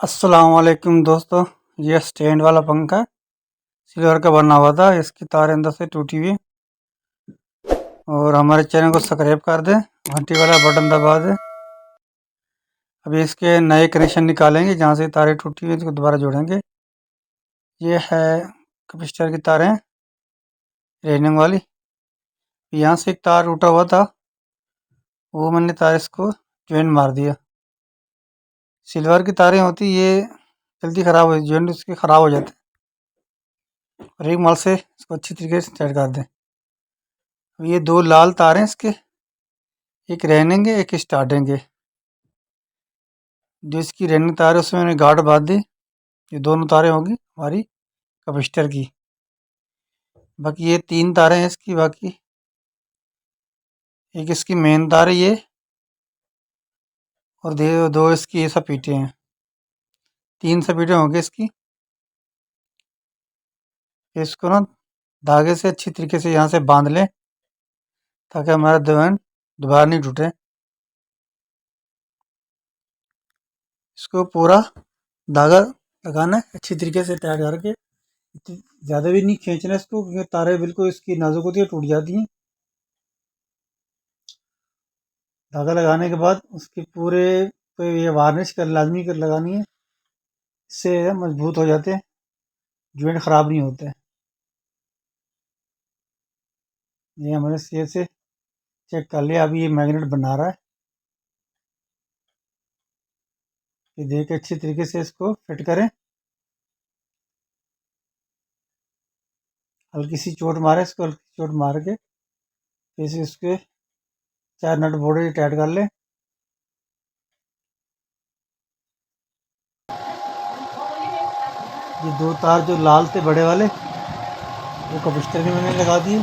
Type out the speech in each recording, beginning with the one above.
अस्सलाम वालेकुम दोस्तों। ये स्टैंड वाला पंखा सिल्वर का बना हुआ था, इसकी तार अंदर से टूटी हुई। और हमारे चैनल को सब्सक्राइब कर दें, घंटी वाला बटन दबा दें। अभी इसके नए कनेक्शन निकालेंगे, जहाँ से तारें टूटी हुई इसको दोबारा जोड़ेंगे। ये है कैपेसिटर की तारें रेनिंग वाली। यहाँ से एक तार टूटा हुआ था, वो मैंने तार इसको ज्वाइंट मार दिया। सिल्वर की तारें होती ये जल्दी ख़राब हो, ज्वाइंट इसके ख़राब हो जाते हैं। और एक मल से इसको अच्छी तरीके से टाइट कर दें। ये दो लाल तार हैं इसके, एक रनिंग है एक स्टार्टिंग है। जो इसकी रनिंग तार है उसमें मैंने गार्ड बांध दी। ये दोनों तारें होगी हमारी कैपेसिटर की। बाकी ये तीन तारें हैं इसकी। बाकी एक इसकी मेन तार है ये, और दो इसकी ये सपीटे हैं। तीन सपीटे होंगे इसकी। इसको ना धागे से अच्छी तरीके से यहाँ से बांध लें, ताकि हमारा दीवान दोबारा नहीं टूटे। इसको पूरा धागा लगाना है अच्छी तरीके से टाइट करके। ज़्यादा भी नहीं खींचना इसको, क्योंकि तारें बिल्कुल इसकी नाजुक होती है, टूट जाती हैं। धागा लगाने के बाद उसके पूरे पे ये वार्निश कर लाजमी कर लगानी है, इससे मजबूत हो जाते हैं, जॉइंट ख़राब नहीं होते। ये हमारे से चेक कर लिया। अभी ये मैग्नेट बना रहा है। ये देख के अच्छी तरीके से इसको फिट करें। हल्की सी चोट मारे इसको, हल्की चोट मार के फिर इसके चार नट बोल्ट टाइट कर लें। ये दो तार जो लाल थे बड़े वाले, वो कैपेसिटर में मैंने लगा दिए।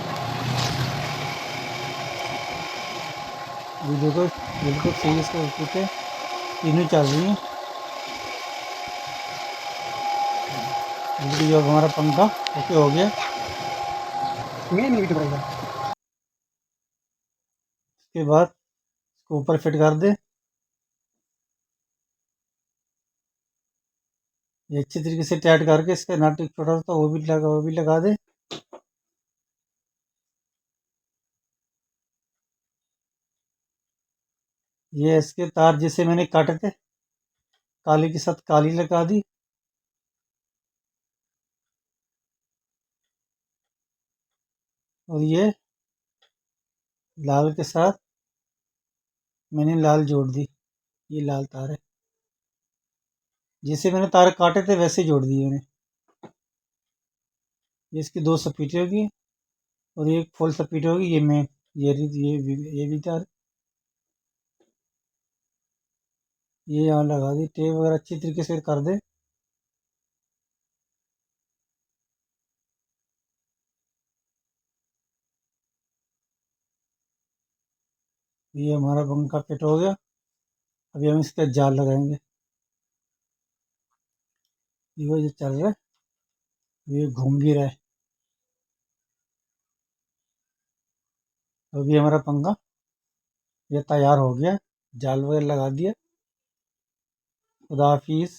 ये देखो बिल्कुल सही इसका फिट है, तीनों चल रही हैं। बिल्कुल जो हमारा पंखा ओके हो गया। इसके बाद इसको ऊपर फिट कर दे। ये अच्छी तरीके से टाइट करके इसका नट एक छोटा सा वो भी लगा दे। ये इसके तार जिसे मैंने काटे थे, काली के साथ काली लगा दी। और ये लाल के साथ मैंने लाल जोड़ दी। ये लाल तार है, जैसे मैंने तार काटे थे वैसे जोड़ दिए मैंने। ये इसकी दो सपीटे होगी और एक फुल सपीट होगी। ये मैं ये भी तार ये यहाँ लगा दी। टेप वगैरह अच्छी तरीके से कर दे। ये हमारा पंखा फिट हो गया। अभी हम इसका जाल लगाएंगे। ये जो चल रहा है ये घूम भी रहा है। अभी हमारा पंखा ये तैयार हो गया, जाल वगैरह लगा दिया। खुदा हाफिज़।